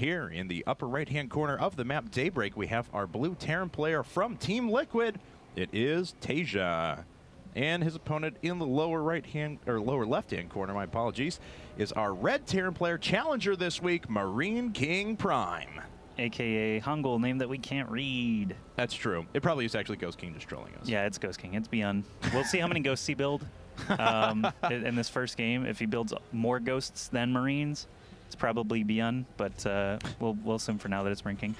here in the upper right-hand corner of the map, Daybreak, we have our blue Terran player from Team Liquid. It is TaeJa. And his opponent in the lower right-hand, or lower left-hand corner, my apologies, is our red Terran player challenger this week, MarineKingPrime. AKA Hangul, name that we can't read. That's true. It probably is actually Ghost King just trolling us. Yeah, it's Ghost King. It's beyond. We'll see how many ghosts he builds in this first game. If he builds more ghosts than Marines, it's probably beyond, but we'll assume for now that it's MarineKing.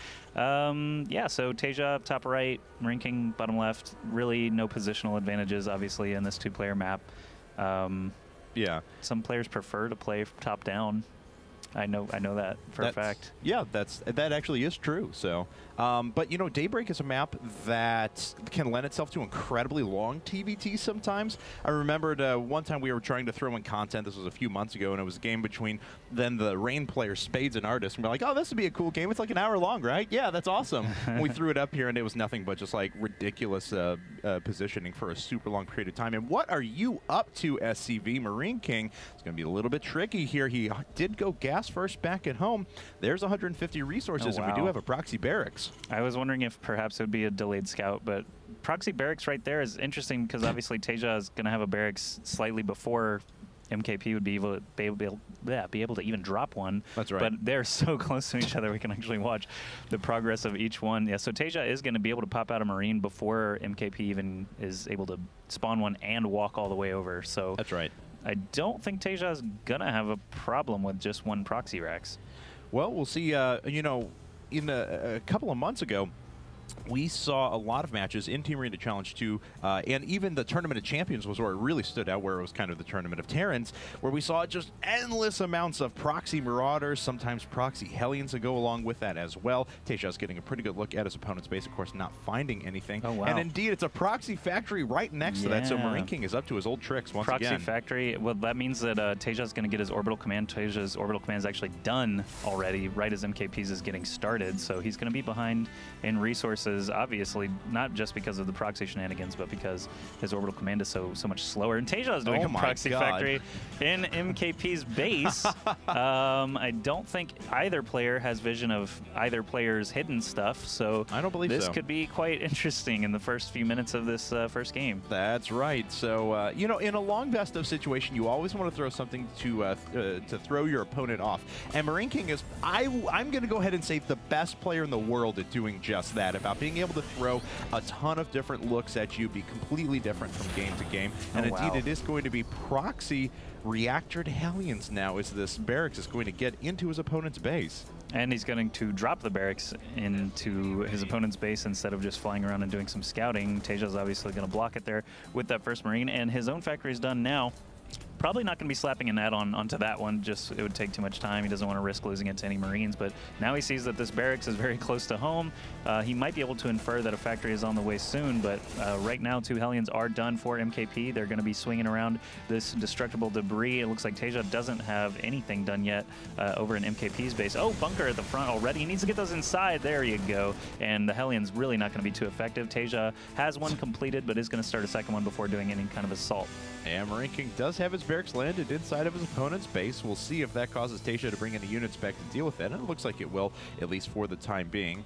Yeah, so TaeJa top right, MarineKing bottom left. Really no positional advantages, obviously, in this two-player map. Yeah. Some players prefer to play top down. I know that for a fact. Yeah, that actually is true. So, but you know, Daybreak is a map that can lend itself to incredibly long TVT sometimes. I remembered one time we were trying to throw in content. This was a few months ago, and it was a game between then the Rain player Spades and Artist. And we're like, oh, this would be a cool game. It's like an hour long, right? Yeah, that's awesome. We threw it up here, and it was nothing but just like ridiculous positioning for a super long period of time. And what are you up to, SCV? MarineKing? It's going to be a little bit tricky here. He did go gas first back at home. There's 150 resources, and we do have a proxy barracks. I was wondering if perhaps it would be a delayed scout, but proxy barracks right there is interesting because obviously TaeJa is going to have a barracks slightly before MKP would be able to even drop one. That's right. But they're so close to each other, we can actually watch the progress of each one. Yeah, so TaeJa is going to be able to pop out a Marine before MKP even is able to spawn one and walk all the way over. So that's right. I don't think TaeJa is going to have a problem with just one proxy racks. Well, we'll see. You know, in a couple of months ago, we saw a lot of matches in Team Arena Challenge 2, and even the Tournament of Champions was where it really stood out, where it was kind of the Tournament of Terrans, where we saw just endless amounts of proxy Marauders, sometimes proxy Hellions that go along with that as well. TaeJa's getting a pretty good look at his opponent's base, of course, not finding anything. Oh, wow. And indeed, it's a proxy factory right next to that, so MarineKing is up to his old tricks once again. Proxy factory, well, that means that TaeJa's going to get his orbital command. TaeJa's orbital command is actually done already, right as MKP's is getting started, so he's going to be behind in resources, obviously, not just because of the proxy shenanigans, but because his orbital command is so much slower. And TaeJa is doing a proxy factory in MKP's base. I don't think either player has vision of either player's hidden stuff, so I don't believe this could be quite interesting in the first few minutes of this first game. That's right. So, you know, in a long best of situation, you always want to throw something to throw your opponent off. And MarineKing is, I'm going to go ahead and say, the best player in the world at doing just that, about being able to throw a ton of different looks at you, be completely different from game to game. And indeed, it is going to be proxy reactor to Hellions now, as this barracks is going to get into his opponent's base. And he's going to drop the barracks into his opponent's base instead of just flying around and doing some scouting. TaeJa's obviously going to block it there with that first Marine, and his own factory is done now. Probably not going to be slapping an add-on onto that one, just it would take too much time. He doesn't want to risk losing it to any Marines, but now he sees that this barracks is very close to home. He might be able to infer that a factory is on the way soon, but right now 2 Hellions are done for MKP. They're going to be swinging around this destructible debris. It looks like TaeJa doesn't have anything done yet over in MKP's base. Oh, bunker at the front already. He needs to get those inside. There you go. And the Hellions really not going to be too effective. TaeJa has one completed, but is going to start a second one before doing any kind of assault. And MarineKing does have his barracks landed inside of his opponent's base. We'll see if that causes TaeJa to bring any units back to deal with it. And it looks like it will, at least for the time being.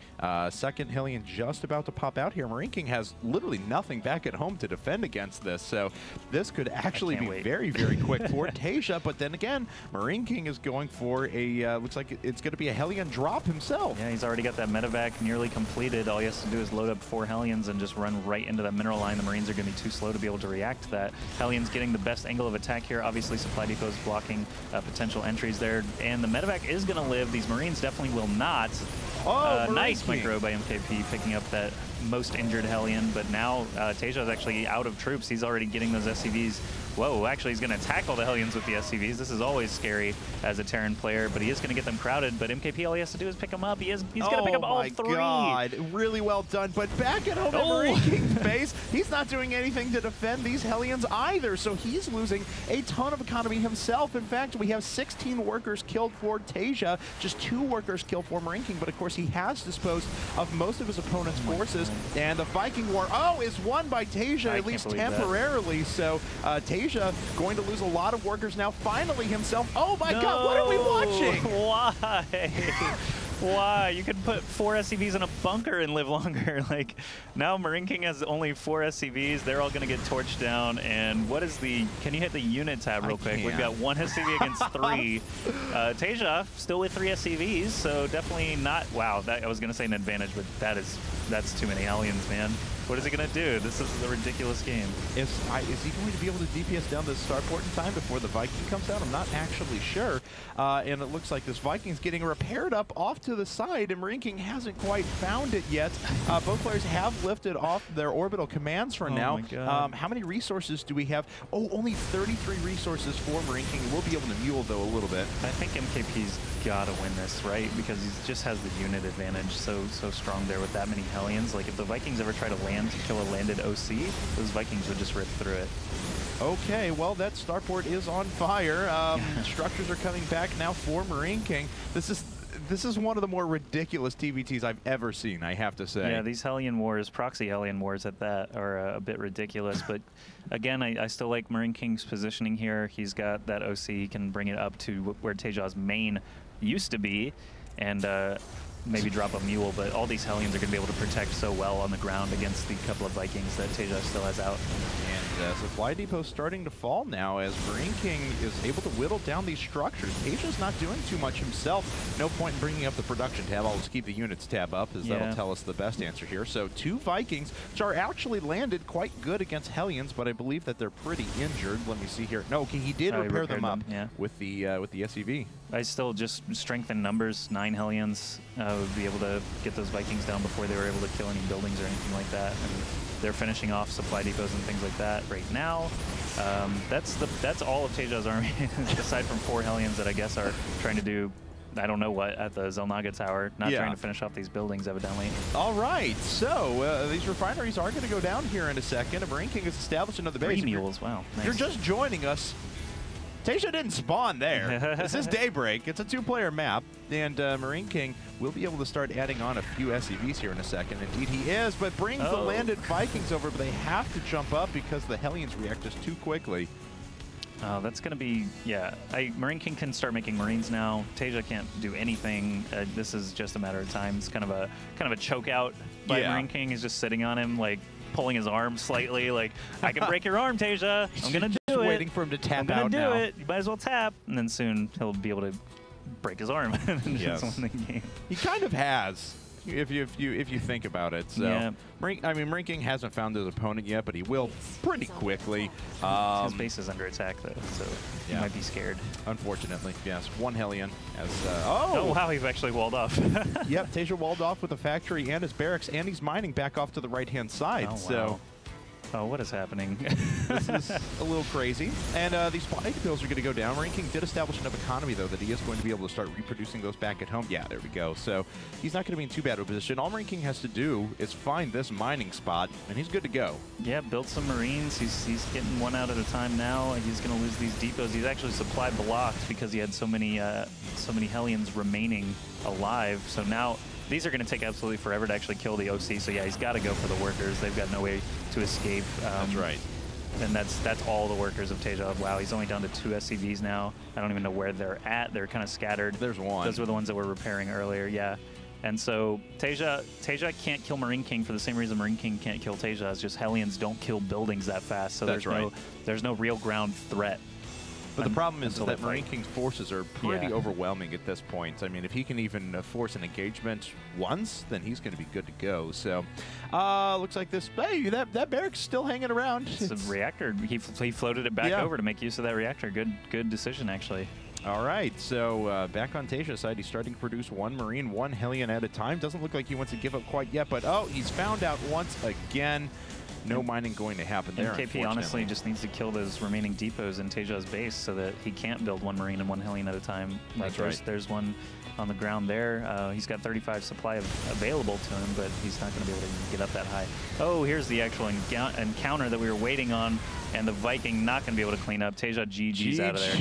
Second Hellion just about to pop out here. MarineKing has literally nothing back at home to defend against this. So this could actually be very, very quick for TaeJa. But then again, MarineKing is going for a, looks like it's going to be a Hellion drop himself. Yeah, he's already got that medevac nearly completed. All he has to do is load up 4 Hellions and just run right into that mineral line. The Marines are going to be too slow to be able to react to that. Hellions getting the best angle of attack here. Obviously, supply depot is blocking potential entries there, and the medevac is going to live. These Marines definitely will not. Nice micro by MKP, picking up that most injured Hellion, but now TaeJa is actually out of troops. He's already getting those SCVs. Whoa, actually he's going to tackle the Hellions with the SCVs. This is always scary as a Terran player, but he is going to get them crowded, but MKP, all he has to do is pick them up. He's going to pick up all 3. Oh my God, really well done. But back at home at MarineKing's base, he's not doing anything to defend these Hellions either, so he's losing a ton of economy himself. In fact, we have 16 workers killed for TaeJa, just 2 workers killed for MarineKing, but of course he has disposed of most of his opponent's forces, and the Viking War, is won by TaeJa, at least temporarily, so TaeJa going to lose a lot of workers now, finally himself. Oh my God, what are we watching? Why? Why? You could put 4 SCVs in a bunker and live longer. Like, now MarineKing has only 4 SCVs. They're all going to get torched down. And what is the... Can you hit the unit tab real quick? We've got 1 SCV against 3. TaeJa still with 3 SCVs, so definitely not... Wow, that, I was going to say an advantage, but that's too many Hellions, man. What is he going to do? This is a ridiculous game. Is he going to be able to DPS down the starport in time before the Viking comes out? I'm not actually sure. And it looks like this Viking's getting repaired up off to the side, and MarineKing hasn't quite found it yet. Both players have lifted off their orbital commands for now. How many resources do we have? Oh, only 33 resources for MarineKing. We'll be able to mule, though, a little bit. I think MKP's got to win this, right? Because he just has the unit advantage so strong there with that many Hellions. Like, if the Vikings ever try to land to kill a landed OC, those Vikings would just rip through it. Okay, well, that starport is on fire. Structures are coming back now for MarineKing. This is one of the more ridiculous TVTs I've ever seen, I have to say. Yeah, these Hellion wars, proxy Hellion wars at that, are a bit ridiculous. But again, I still like MarineKing's positioning here. He's got that OC. He can bring it up to where TaeJa's main used to be, and maybe drop a mule, but all these Hellions are going to be able to protect so well on the ground against the couple of Vikings that TaeJa still has out. And supply depot's starting to fall now as MarineKing is able to whittle down these structures. TaeJa's not doing too much himself. No point in bringing up the production tab. I'll just keep the units tab up, as that'll tell us the best answer here. So 2 Vikings, which are actually landed quite good against Hellions, but I believe that they're pretty injured. Let me see here. No, okay, he did repair them up with the SCV. I still just strengthen numbers. 9 Hellions would be able to get those Vikings down before they were able to kill any buildings or anything like that. And they're finishing off supply depots and things like that right now. That's all of TaeJa's army, aside from 4 Hellions that I guess are trying to do I don't know what at the Zelnaga Tower, not trying to finish off these buildings, evidently. All right, so these refineries are going to go down here in a second. MarineKing has established another base. 3 mules, wow. Nice. You're just joining us. TaeJa didn't spawn there. This is Daybreak. It's a 2-player map, and MarineKing will be able to start adding on a few SCVs here in a second. Indeed he is, but brings the landed Vikings over, but they have to jump up because the Hellions react just too quickly. Oh, that's going to be, MarineKing can start making Marines now. TaeJa can't do anything. This is just a matter of time. It's kind of a choke out by MarineKing. He's just sitting on him, like, pulling his arm slightly, like, I can break your arm, TaeJa. I'm going to do it. Waiting for him to tap out now. I'm going to do it. You might as well tap. And then soon he'll be able to break his arm and just win the game. He kind of has, if you think about it. So, MarineKing hasn't found his opponent yet, but he will pretty quickly. His base is under attack, though, so he might be scared. Unfortunately, yes. 1 Hellion. As, oh, wow, he's actually walled off. Yep, TaeJa walled off with a factory and his barracks, and he's mining back off to the right-hand side. Oh, wow. So. Oh, what is happening? This is a little crazy. And these supply depots are going to go down. MarineKing did establish enough economy, though, that he is going to be able to start reproducing those back at home. Yeah, there we go. So he's not going to be in too bad of a position. All MarineKing has to do is find this mining spot, and he's good to go. Yeah, build some Marines. He's getting 1 out at a time now. He's going to lose these depots. He's actually supply blocked because he had so many Hellions remaining alive. So now these are going to take absolutely forever to actually kill the OC. So yeah, he's got to go for the workers. They've got no way to escape. That's right. And that's all the workers of TaeJa. Wow, he's only down to 2 SCVs now. I don't even know where they're at. They're kind of scattered. There's 1. Those were the ones that were repairing earlier, yeah. And so TaeJa can't kill MarineKing for the same reason MarineKing can't kill TaeJa. It's just Hellions don't kill buildings that fast. So there's no real ground threat. But the problem is that MarineKing's forces are pretty overwhelming at this point. I mean, if he can even force an engagement once, then he's going to be good to go. So, looks like this. Hey, that barrack's still hanging around. It's a reactor. He floated it back over to make use of that reactor. Good decision, actually. All right, so back on TaeJa's side, he's starting to produce 1 Marine, 1 Hellion at a time. Doesn't look like he wants to give up quite yet, but he's found out once again. No mining going to happen there. MKP honestly just needs to kill those remaining depots in TaeJa's base so that he can't build 1 Marine and 1 Hellion at a time. Like there's one on the ground there. He's got 35 supply available to him, but he's not going to be able to get up that high. Oh, here's the actual encounter that we were waiting on, and the Viking not going to be able to clean up. TaeJa GG's out of there.